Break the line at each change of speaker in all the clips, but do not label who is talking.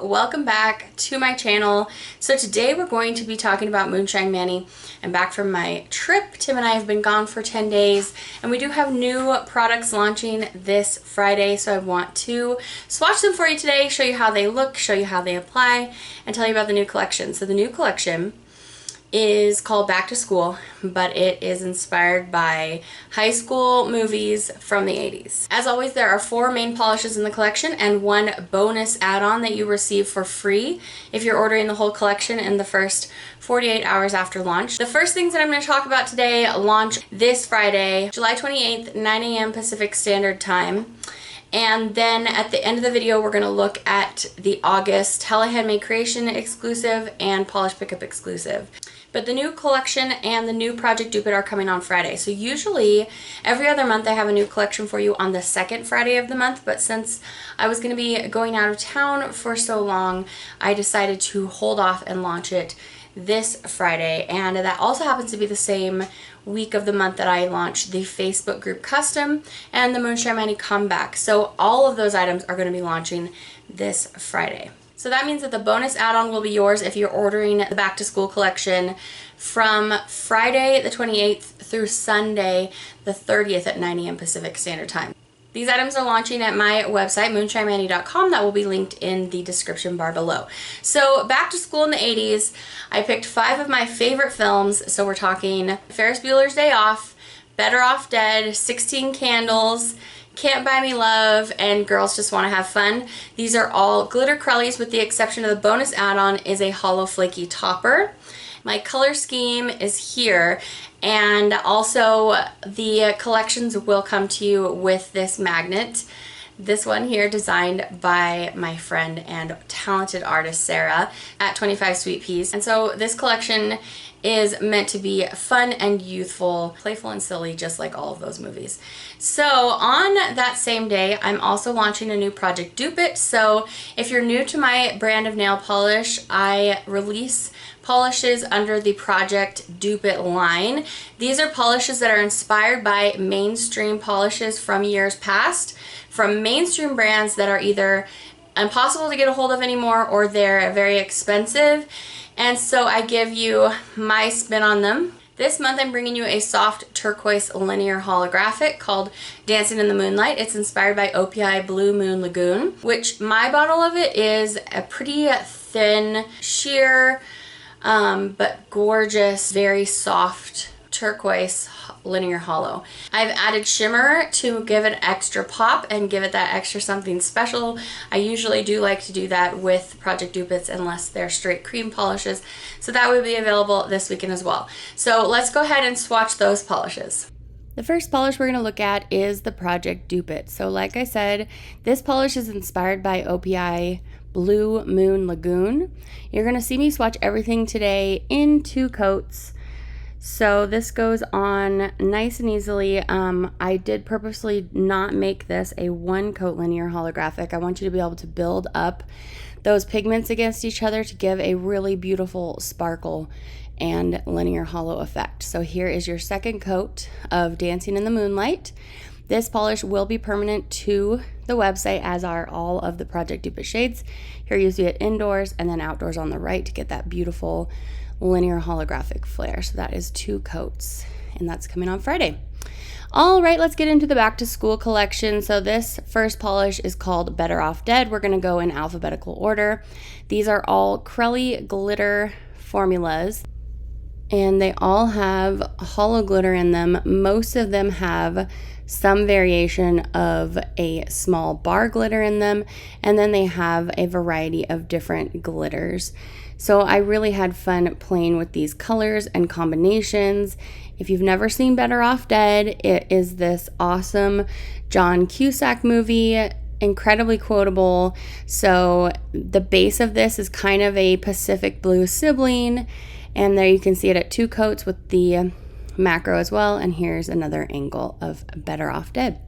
welcome back to my channel. So today we're going to be talking about Moonshine Manny. I'm back from my trip. Tim and I have been gone for 10 days and we do have new products launching this Friday, so I want to swatch them for you today, show you how they look, show you how they apply, and tell you about the new collection. So the new collection is called Back to School, but it is inspired by high school movies from the 80s. As always, there are 4 main polishes in the collection and 1 bonus add-on that you receive for free if you're ordering the whole collection in the first 48 hours after launch. The first things that I'm going to talk about today launch this Friday, July 28th, 9 a.m. Pacific Standard Time. And then at the end of the video, we're going to look at the August Hella Handmade Creation exclusive and Polish Pickup exclusive. But the new collection and the new Project Dupe It are coming on Friday. So usually every other month I have a new collection for you on the second Friday of the month. But since I was going to be going out of town for so long, I decided to hold off and launch it this Friday. And that also happens to be the same week of the month that I launched the Facebook group custom and the Moonshine Manny comeback. So all of those items are going to be launching this Friday. So that means that the bonus add-on will be yours if you're ordering the Back to School collection from Friday the 28th through Sunday the 30th at 9 a.m. Pacific Standard Time. These items are launching at my website, moonshinemanny.com. That will be linked in the description bar below. So Back to School in the 80s, I picked 5 of my favorite films. So we're talking Ferris Buellers Day Off, Better Off Dead, 16 Candles, Cant Buy Me Love, and Girls Just Want to Have Fun. These are all glitter crellies with the exception of the bonus add-on is a hollow flaky topper. My color scheme is here, and also the collections will come to you with this magnet. This one here designed by my friend and talented artist Sarah at 25 Sweet Peas. And so this collection is meant to be fun and youthful, playful and silly, just like all of those movies. So on that same day, I'm also launching a new Project Dupe It. So if you're new to my brand of nail polish, I release polishes under the Project Dupe It line. These are polishes that are inspired by mainstream polishes from years past, from mainstream brands that are either impossible to get a hold of anymore or they're very expensive. And so I give you my spin on them. This month I'm bringing you a soft turquoise linear holographic called Dancing in the Moonlight. It's inspired by OPI Blue Moon Lagoon, which my bottle of it is a pretty thin, sheer, but gorgeous, very soft turquoise linear hollow. I've added shimmer to give it extra pop and give it that extra something special. I usually do like to do that with Project Dupe It's unless they're straight cream polishes, so that will be available this weekend as well. So let's go ahead and swatch those polishes. The first polish we're going to look at is the Project Dupe It. So like I said, this polish is inspired by OPI Blue Moon Lagoon. You're going to see me swatch everything today in 2 coats. So this goes on nice and easily. I did purposely not make this a 1-coat linear holographic. I want you to be able to build up those pigments against each other to give a really beautiful sparkle and linear hollow effect. So here is your 2nd coat of Dancing in the Moonlight. This polish will be permanent to the website, as are all of the Project Dupe It shades. Here you see it indoors and then outdoors on the right to get that beautiful linear holographic flare. So that is 2 coats, and that's coming on Friday. All right, let's get into the Back to School collection. So this first polish is called Better Off Dead. We're going to go in alphabetical order. These are all Crelly glitter formulas, and they all have hollow glitter in them. Most of them have some variation of a small bar glitter in them, and then they have a variety of different glitters. So I really had fun playing with these colors and combinations. If you've never seen Better Off Dead, it is this awesome John Cusack movie, incredibly quotable. So the base of this is kind of a Pacific Blue sibling, and there you can see it at 2 coats with the macro as well. And here's another angle of Better Off Dead.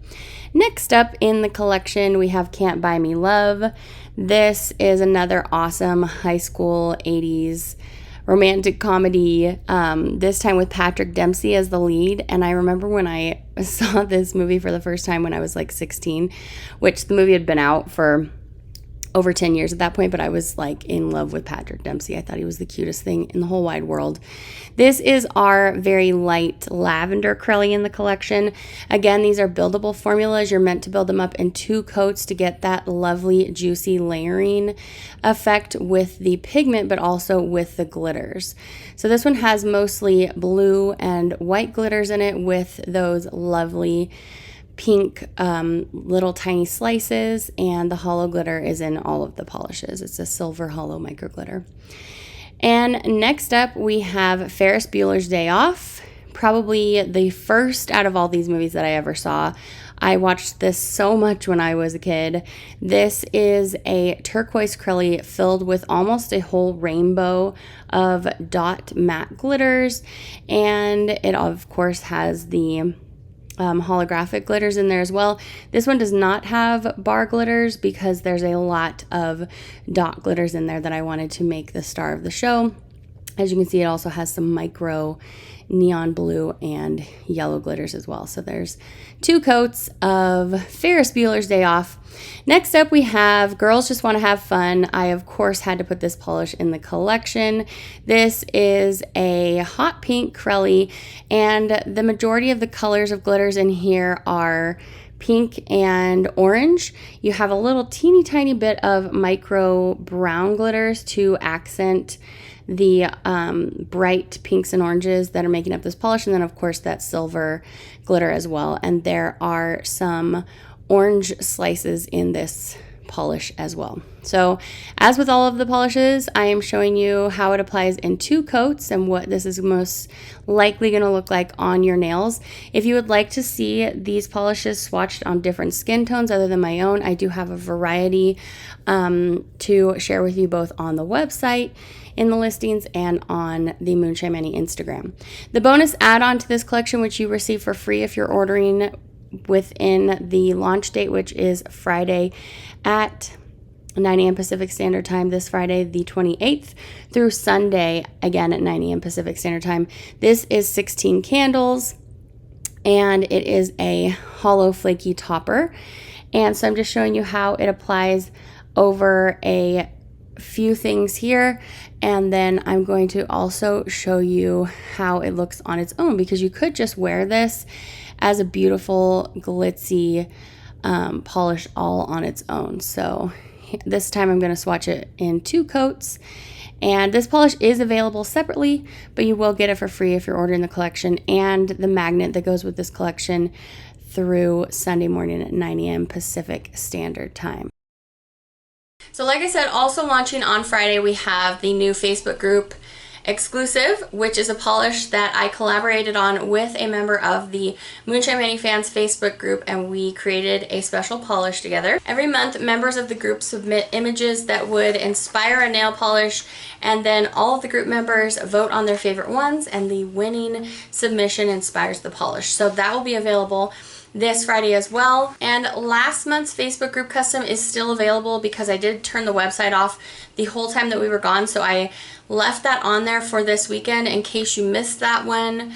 Next up in the collection, we have Cant Buy Me Love. This is another awesome high school 80s romantic comedy, this time with Patrick Dempsey as the lead. And I remember when I saw this movie for the first time when I was like 16, which the movie had been out for over 10 years at that point, but I was like in love with Patrick Dempsey. I thought he was the cutest thing in the whole wide world. This is our very light lavender Crelly in the collection. Again, these are buildable formulas. You're meant to build them up in 2 coats to get that lovely juicy layering effect with the pigment, but also with the glitters. So this one has mostly blue and white glitters in it with those lovely pink little tiny slices, and the hollow glitter is in all of the polishes. It's a silver hollow micro glitter. And next up we have Ferris Bueller's Day Off, probably the first out of all these movies that I ever saw. I watched this so much when I was a kid. This is a turquoise Crelly filled with almost a whole rainbow of dot matte glitters, and it of course has the holographic glitters in there as well. This one does not have bar glitters because there's a lot of dot glitters in there that I wanted to make the star of the show. As you can see, it also has some micro neon blue and yellow glitters as well. So there's 2 coats of Ferris Bueller's Day Off. Next up we have Girls Just Want to Have Fun. I of course had to put this polish in the collection. This is a hot pink Crelly, and the majority of the colors of glitters in here are pink and orange. You have a little teeny tiny bit of micro brown glitters to accent the bright pinks and oranges that are making up this polish, and then of course that silver glitter as well. And there are some orange slices in this polish as well. So as with all of the polishes, I am showing you how it applies in 2 coats and what this is most likely going to look like on your nails. If you would like to see these polishes swatched on different skin tones other than my own, I do have a variety to share with you both on the website, in the listings, and on the Moonshine Manny Instagram. The bonus add-on to this collection, which you receive for free if you're ordering within the launch date, which is Friday at 9 a.m. Pacific Standard Time, this Friday the 28th through Sunday again at 9 a.m. Pacific Standard Time. This is 16 candles, and it is a hollow flaky topper. And so I'm just showing you how it applies over a few things here, and then I'm going to also show you how it looks on its own, because you could just wear this as a beautiful glitzy polish all on its own. So this time I'm going to swatch it in 2 coats, and this polish is available separately, but you will get it for free if you're ordering the collection and the magnet that goes with this collection through Sunday morning at 9 a.m. Pacific Standard Time. So like I said, also launching on Friday, we have the new Facebook group exclusive, which is a polish that I collaborated on with a member of the Moonshine Manny Fans Facebook group, and we created a special polish together. Every month, members of the group submit images that would inspire a nail polish, and then all of the group members vote on their favorite ones, and the winning submission inspires the polish. So that will be available this Friday as well. And last month's Facebook group custom is still available because I did turn the website off the whole time that we were gone, so I left that on there for this weekend in case you missed that one.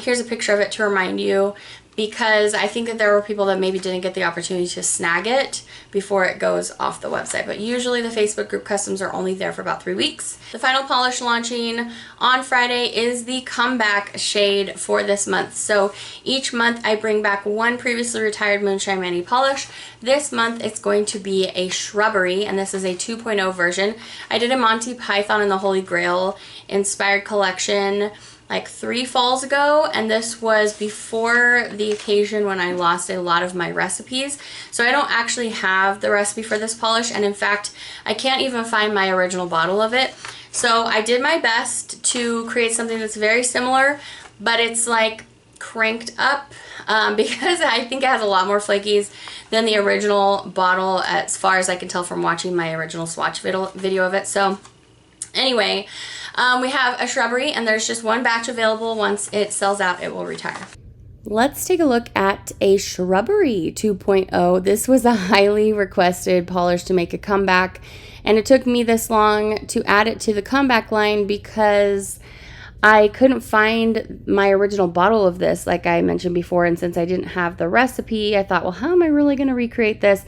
Here's a picture of it to remind you, because I think that there were people that maybe didn't get the opportunity to snag it before it goes off the website. But usually the Facebook group customs are only there for about 3 weeks. The final polish launching on Friday is the comeback shade for this month. So each month I bring back one previously retired Moonshine Manny polish. This month it's going to be a Shrubbery, and this is a 2.0 version. I did a Monty Python and the Holy Grail inspired collection like 3 falls ago, and this was before the occasion when I lost a lot of my recipes. So I don't actually have the recipe for this polish, and in fact I can't even find my original bottle of it. So I did my best to create something that's very similar, but it's like cranked up because I think it has a lot more flakies than the original bottle as far as I can tell from watching my original swatch video of it. So anyway, we have a Shrubbery, and there's just one batch available. Once it sells out, it will retire. Let's take a look at a Shrubbery 2.0. This was a highly requested polish to make a comeback, and it took me this long to add it to the comeback line because I couldn't find my original bottle of this, like I mentioned before, and since I didn't have the recipe, I thought, well, how am I really going to recreate this?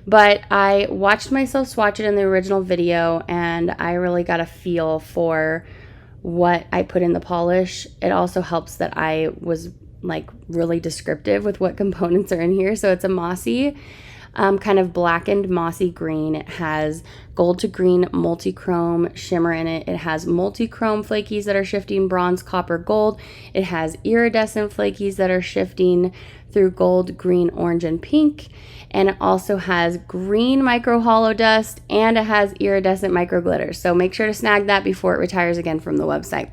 But I watched myself swatch it in the original video, and I really got a feel for what I put in the polish. It also helps that I was like really descriptive with what components are in here. So it's a mossy, kind of blackened mossy green. It has gold to green multi-chrome shimmer in it. It has multi-chrome flakies that are shifting bronze, copper, gold. It has iridescent flakies that are shifting through gold, green, orange, and pink. And it also has green micro hollow dust, and it has iridescent micro glitter. So make sure to snag that before it retires again from the website.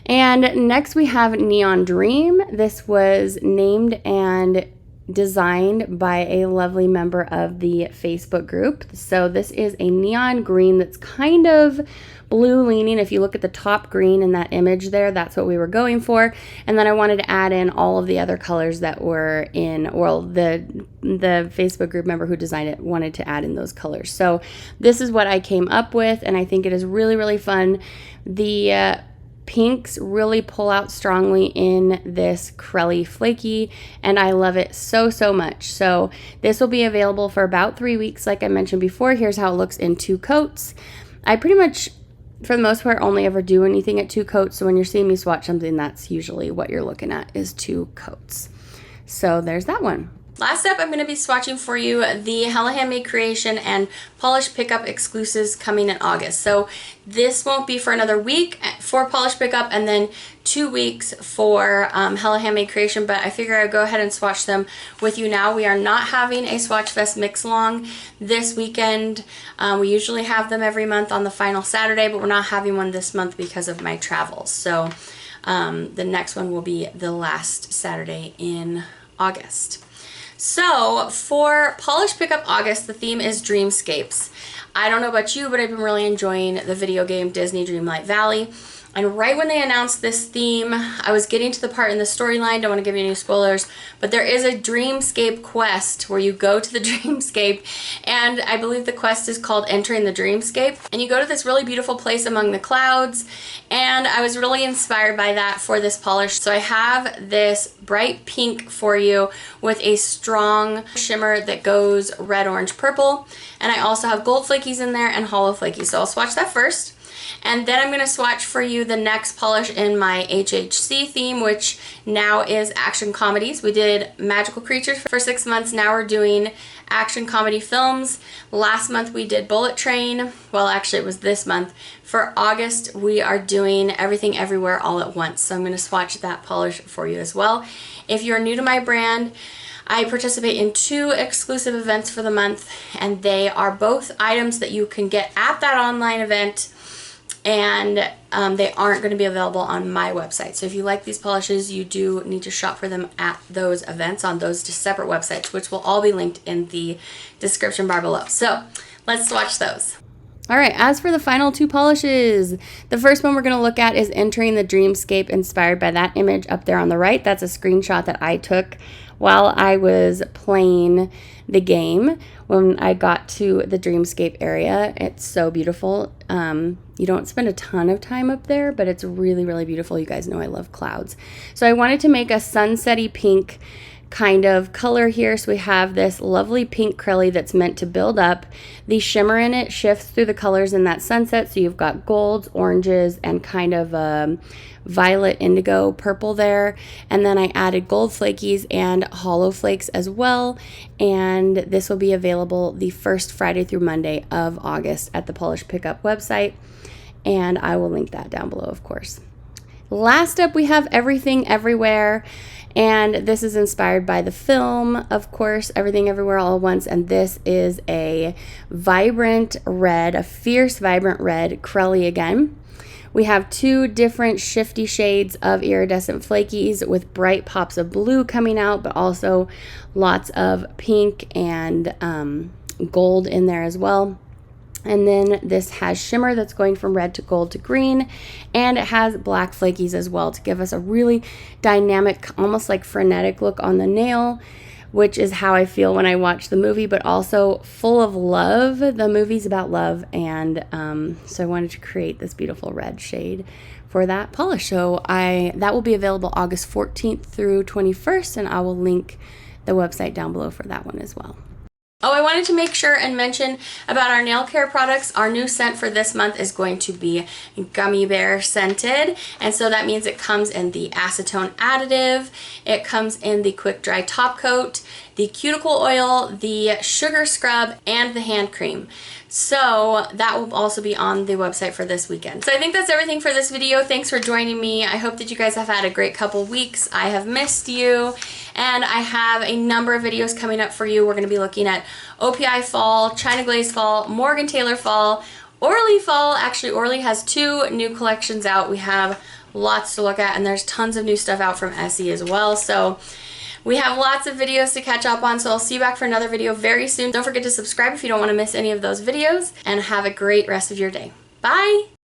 And next we have Neon Dream. This was named and designed by a lovely member of the Facebook group. So this is a neon green that's kind of blue leaning. If you look at the top green in that image there, that's what we were going for. And then I wanted to add in all of the other colors that were in, well, the Facebook group member who designed it wanted to add in those colors. So this is what I came up with, and I think it is really, really fun. The pinks really pull out strongly in this Crelly Flaky, and I love it so, so much. So this will be available for about 3 weeks. Like I mentioned before, here's how it looks in 2 coats. I pretty much, for the most part, only ever do anything at 2 coats. So when you're seeing me swatch something, that's usually what you're looking at, is 2 coats. So there's that one. Last up, I'm going to be swatching for you the Hella Handmade Creation and Polish Pickup exclusives coming in August. So this won't be for another week for Polish Pickup, and then 2 weeks for Hella Handmade Creation, but I figure I'd go ahead and swatch them with you now. We are not having a Swatchfest mix-along this weekend. We usually have them every month on the final Saturday, but we're not having one this month because of my travels. So the next one will be the last Saturday in August. So for Polish Pickup August, the theme is Dreamscapes. I don't know about you, but I've been really enjoying the video game Disney Dreamlight Valley. And right when they announced this theme, I was getting to the part in the storyline, don't want to give you any spoilers, but there is a Dreamscape quest where you go to the Dreamscape, and I believe the quest is called Entering the Dreamscape. And you go to this really beautiful place among the clouds, and I was really inspired by that for this polish. So I have this bright pink for you with a strong shimmer that goes red, orange, purple. And I also have gold flakies in there and hollow flakies. So I'll swatch that first. And then I'm going to swatch for you the next polish in my HHC theme, which now is action comedies. We did magical creatures for 6 months. Now we're doing action comedy films. Last month we did Bullet Train. Well, actually it was this month. For August we are doing Everything Everywhere All at Once. So I'm going to swatch that polish for you as well. If you're new to my brand, I participate in 2 exclusive events for the month, and they are both items that you can get at that online event, and they aren't going to be available on my website. So if you like these polishes, you do need to shop for them at those events on those separate websites, which will all be linked in the description bar below. So let's swatch those. All right, as for the final 2 polishes, the first one we're going to look at is Entering the Dreamscape, inspired by that image up there on the right. That's a screenshot that I took while I was playing the game when I got to the Dreamscape area. It's so beautiful. You don't spend a ton of time up there, but it's really, really beautiful. You guys know I love clouds. So I wanted to make a sunsetty pink kind of color here. So we have this lovely pink Crelly that's meant to build up. The shimmer in it shifts through the colors in that sunset. So you've got golds, oranges, and kind of a violet indigo purple there. And then I added gold flakies and hollow flakes as well. And this will be available the first Friday through Monday of August at the Polish Pickup website. And I will link that down below, of course. Last up, we have Everything Everywhere. And this is inspired by the film, of course, Everything Everywhere All at Once. And this is a vibrant red, a fierce vibrant red Crelly again. We have 2 different shifty shades of iridescent flakies with bright pops of blue coming out, but also lots of pink and gold in there as well. And then this has shimmer that's going from red to gold to green, and it has black flakies as well to give us a really dynamic, almost like frenetic look on the nail, which is how I feel when I watch the movie, but also full of love. The movie's about love, and so I wanted to create this beautiful red shade for that polish. So that will be available August 14th through 21st, and I will link the website down below for that one as well. Oh, I wanted to make sure and mention about our nail care products. Our new scent for this month is going to be gummy bear scented, and so that means it comes in the acetone additive, it comes in the quick dry top coat, the cuticle oil, the sugar scrub, and the hand cream. So that will also be on the website for this weekend. So I think that's everything for this video. Thanks for joining me. I hope that you guys have had a great couple weeks. I have missed you, and I have a number of videos coming up for you. We're going to be looking at OPI fall, China Glaze fall, Morgan Taylor fall, Orly fall. Actually, Orly has 2 new collections out. We have lots to look at, and there's tons of new stuff out from Essie as well. So we have lots of videos to catch up on, so I'll see you back for another video very soon. Don't forget to subscribe if you don't want to miss any of those videos, and have a great rest of your day. Bye!